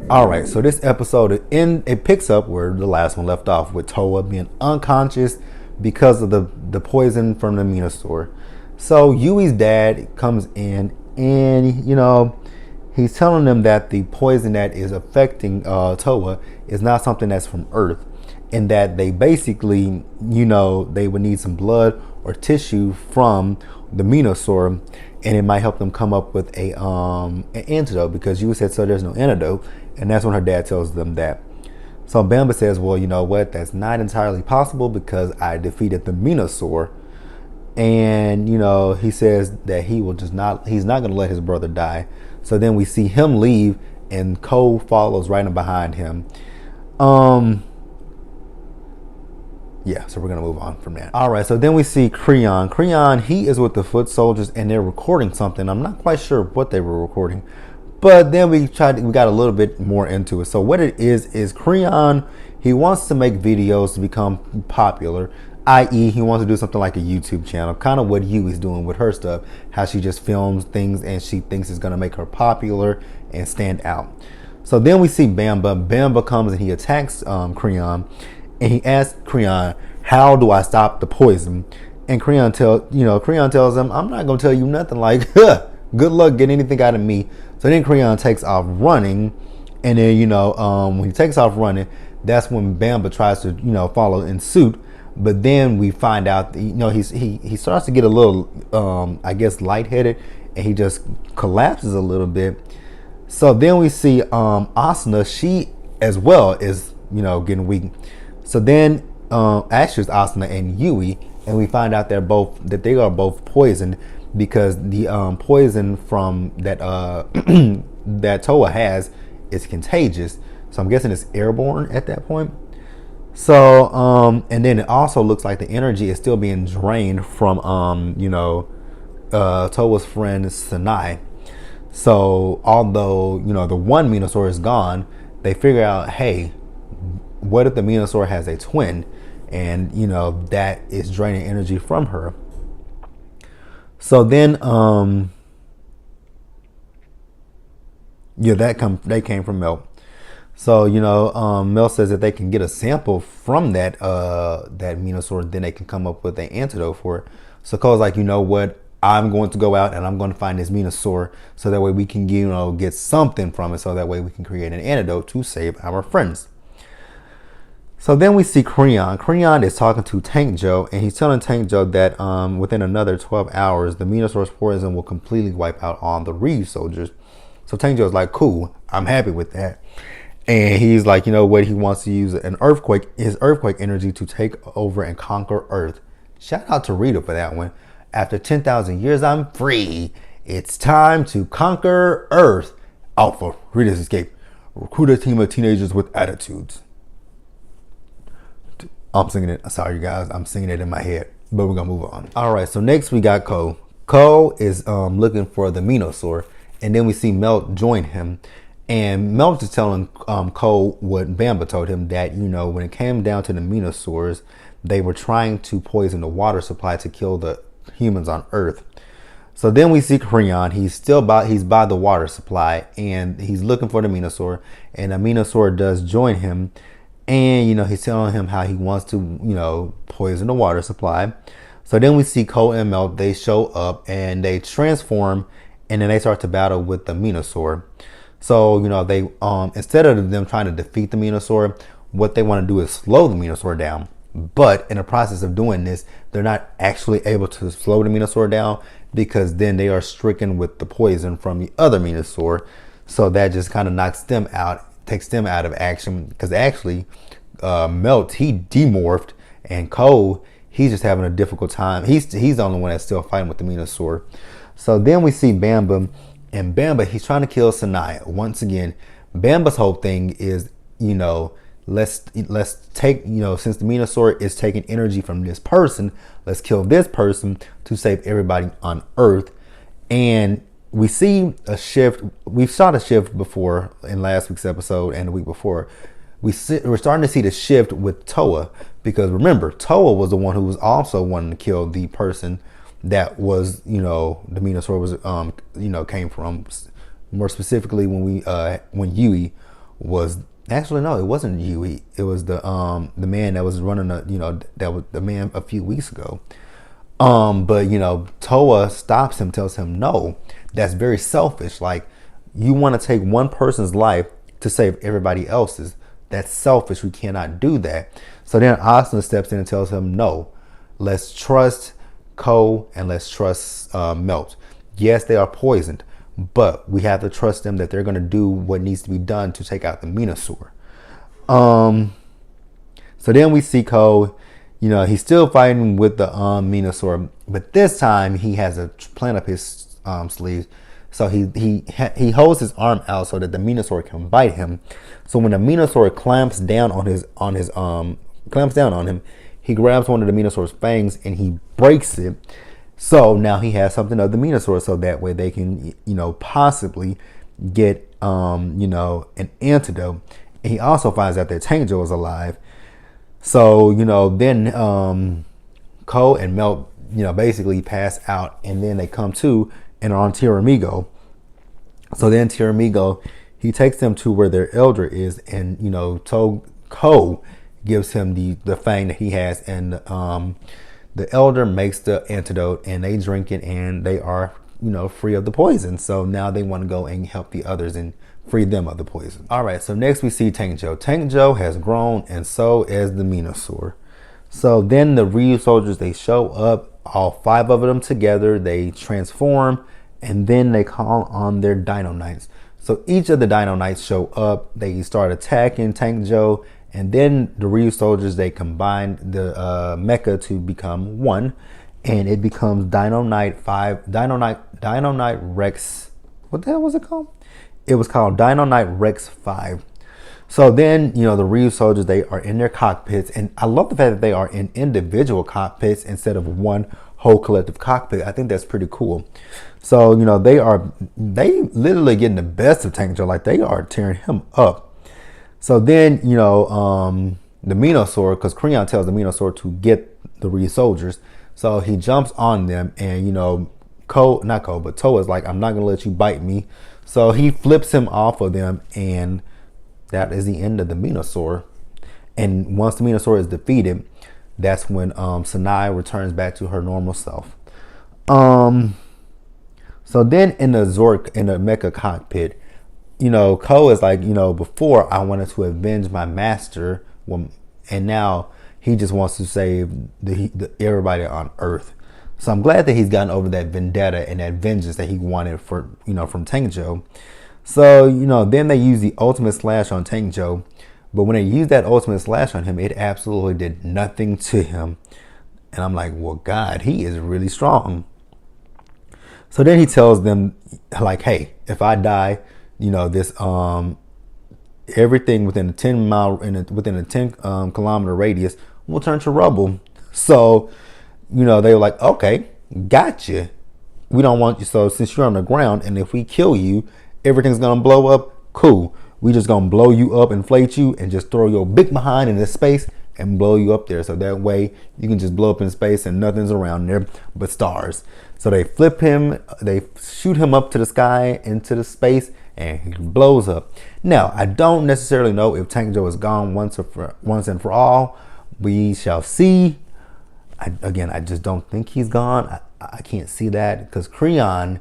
All right, so this episode it picks up where the last one left off, with Toa being unconscious because of the poison from the Minosaur. So Yui's dad comes in, and he's telling them that the poison that is affecting Toa is not something that's from Earth, and that they basically, they would need some blood or tissue from the Minosaur, and it might help them come up with an antidote, because Yui said so there's no antidote, and that's when her dad tells them that. So Bamba says, well, you know what, that's not entirely possible because I defeated the Minosaur. And he says that he's not going to let his brother die. So then we see him leave, and Cole follows right in behind him. Yeah, so we're gonna move on from that. All right, so then we see Kreon. Kreon, he is with the foot soldiers, and they're recording something. I'm not quite sure what they were recording, but then we got a little bit more into it. So what it is Kreon, he wants to make videos to become popular, i.e. he wants to do something like a YouTube channel, kind of what Yui's doing with her stuff, how she just films things and she thinks it's gonna make her popular and stand out. So then we see Bamba. Bamba comes and he attacks Kreon, and he asks Kreon, how do I stop the poison? And Kreon tells him, I'm not gonna tell you nothing, like, good luck getting anything out of me. So then Kreon takes off running, and then when he takes off running, that's when Bamba tries to follow in suit. But then we find out that, he starts to get a little I guess lightheaded, and he just collapses a little bit. So then we see Asuna, she as well is getting weak. So then Ash is Asuna and Yui, and we find out that they are both poisoned, because the poison from that that Toa has is contagious. So I'm guessing it's airborne at that point. So and then it also looks like the energy is still being drained from Toa's friend Sanai. So although the one Minosaur is gone, they figure out, hey, what if the Minosaur has a twin, and that is draining energy from her. So then they came from Melt. So Mel says that they can get a sample from that Minosaur, then they can come up with an antidote for it. So Cole's like, you know what, I'm going to go out and I'm going to find this Minosaur, so that way we can get something from it, so that way we can create an antidote to save our friends. So then we see Kreon. Kreon is talking to Tankjoe, and he's telling Tankjoe that within another 12 hours, the Minosaur's poison will completely wipe out all the Ryusoulgers. So Tankjoe's like, cool, I'm happy with that. And he's like, you know what, he wants to use his earthquake energy to take over and conquer Earth. Shout out to Rita for that one. After 10,000 years, I'm free. It's time to conquer Earth. Alpha, Rita's escape. Recruit a team of teenagers with attitudes. I'm singing it. Sorry, you guys. I'm singing it in my head, but we're gonna move on. All right. So next we got Ko. Ko is looking for the Minosaur, and then we see Melt join him, and Melt is telling Ko what Bamba told him, that when it came down to the Minosaurs, they were trying to poison the water supply to kill the humans on Earth. So then we see Kreon. He's by the water supply, and he's looking for the Minosaur, and the Minosaur does join him. And, he's telling him how he wants to, poison the water supply. So then we see Ko and Melt. They show up and they transform, and then they start to battle with the Minosaur. So, they, instead of them trying to defeat the Minosaur, what they want to do is slow the Minosaur down. But in the process of doing this, they're not actually able to slow the Minosaur down, because then they are stricken with the poison from the other Minosaur. So that just kind of knocks them out. Takes them out of action, because actually Melt, he demorphed, and Ko, he's just having a difficult time. He's the only one that's still fighting with the Minosaur. So then we see Bamba, and Bamba, he's trying to kill Sanai. Once again, Bamba's whole thing is, let's take, since the Minosaur is taking energy from this person, let's kill this person to save everybody on Earth. And we see a shift. We've saw a shift before in last week's episode and the week before. We're starting to see the shift with Toa, because remember, Toa was the one who was also wanting to kill the person that was, the Minosaur was, came from. More specifically, when Yui was actually, no, it wasn't Yui. It was the man that was running that was the man a few weeks ago. But Toa stops him, tells him, no, that's very selfish. Like, you want to take one person's life to save everybody else's. That's selfish. We cannot do that. So then Asuna steps in and tells him, no, let's trust Ko and let's trust Melt. Yes, they are poisoned, but we have to trust them that they're going to do what needs to be done to take out the Minosaur. So then we see Ko, he's still fighting with the Minosaur, but this time he has a plan up his sleeve. So he holds his arm out so that the Minosaur can bite him. So when the Minosaur clamps down on him, he grabs one of the Minosaur's fangs and he breaks it. So now he has something of the Minosaur, so that way they can, possibly get, an antidote. And he also finds out that Tankjoe is alive. So, then Ko and Melt, basically pass out, and then they come to and are on Tiramigo. So then Tiramigo, he takes them to where their elder is, and, Ko gives him the fang that he has, and the elder makes the antidote, and they drink it, and they are, free of the poison. So now they want to go and help the others and free them of the poison. All right, so next we see Tankjoe. Tankjoe has grown, and so has the Minosaur. So then the Ryusoulgers, they show up, all 5 of them together, they transform, and then they call on their Dino Knights. So each of the Dino Knights show up, they start attacking Tankjoe, and then the Ryusoulgers, they combine the mecha to become one, and it becomes Dino Knight Rex. What the hell was it called? It was called Dino Knight Rex 5. So then, the Ryusoulgers, they are in their cockpits, and I love the fact that they are in individual cockpits instead of one whole collective cockpit. I think that's pretty cool. So, they literally getting the best of Tankjoe, like they are tearing him up. So then, the Minosaur, because Creon tells the Minosaur to get the Ryusoulgers, so he jumps on them, and Toa is like, I'm not gonna let you bite me. So he flips him off of them, and that is the end of the Minosaur. And once the Minosaur is defeated, that's when Sanai returns back to her normal self. So then in the mecha cockpit, Ko is like, before I wanted to avenge my master, and now he just wants to save everybody on Earth. So I'm glad that he's gotten over that vendetta and that vengeance that he wanted from Tankjoe. So, then they use the ultimate slash on Tankjoe, but when they used that ultimate slash on him, it absolutely did nothing to him. And I'm like, well, God, he is really strong. So then he tells them, like, hey, if I die, this everything within a 10 kilometer radius will turn to rubble. So they were like, okay, gotcha, we don't want you. So since you're on the ground, and if we kill you, everything's gonna blow up, cool, we just gonna blow you up, inflate you, and just throw your big behind into space and blow you up there, so that way you can just blow up in space and nothing's around there but stars. So they flip him, they shoot him up to the sky, into the space, and he blows up. Now, I don't necessarily know if Tankjoe is gone once and for all. We shall see. I just don't think he's gone. I can't see that, because Creon,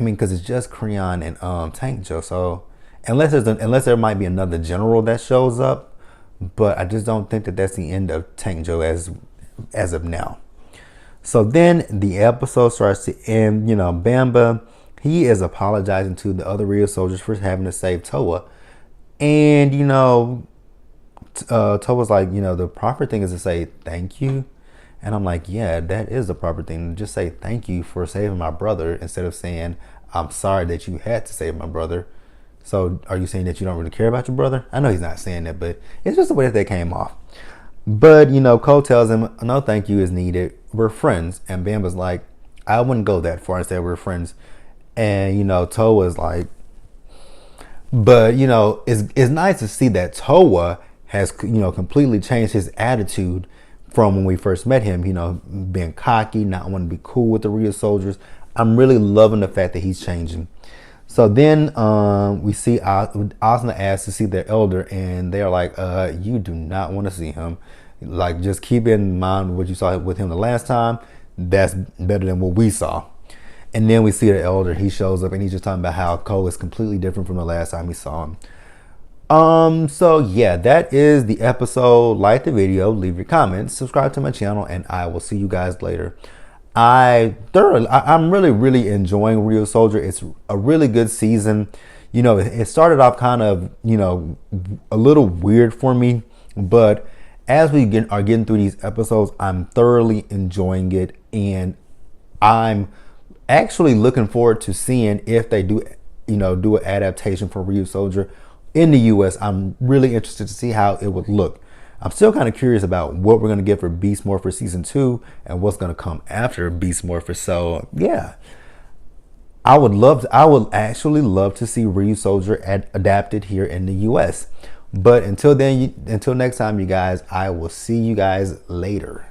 because it's just Creon and Tankjoe. So unless there might be another general that shows up, but I just don't think that that's the end of Tankjoe as of now. So then the episode starts to end. Bamba, he is apologizing to the other Ryusoulgers for having to save Toa, and Toa's like, the proper thing is to say thank you. And I'm like, yeah, that is the proper thing. Just say thank you for saving my brother, instead of saying I'm sorry that you had to save my brother. So are you saying that you don't really care about your brother? I know he's not saying that, but it's just the way that they came off. But, Ko tells him, no thank you is needed. We're friends. And Bamba's like, I wouldn't go that far and say we're friends. And, Toa's like, but, it's nice to see that Toa has, completely changed his attitude from when we first met him, being cocky, not wanting to be cool with the Ryusoulgers. I'm really loving the fact that he's changing. So then we see Asuna asks to see their elder, and they're like, you do not want to see him. Like, just keep in mind what you saw with him the last time. That's better than what we saw. And then we see the elder. He shows up, and he's just talking about how Ko is completely different from the last time we saw him. So yeah, that is the episode. Like the video, leave your comments, subscribe to my channel, and I will see you guys later. I'm really enjoying Ryusoulger. It's a really good season. You know, it started off kind of, you know, a little weird for me, but as we are getting through these episodes, I'm thoroughly enjoying it, and I'm actually looking forward to seeing if they do, you know, do an adaptation for Ryusoulger in the US. I'm really interested to see how it would look. I'm still kind of curious about what we're going to get for Beast Morpher Season 2 and what's going to come after Beast Morpher. So, yeah. I would actually love to see Ryusoulger adapted here in the US. But until then, until next time, you guys, I will see you guys later.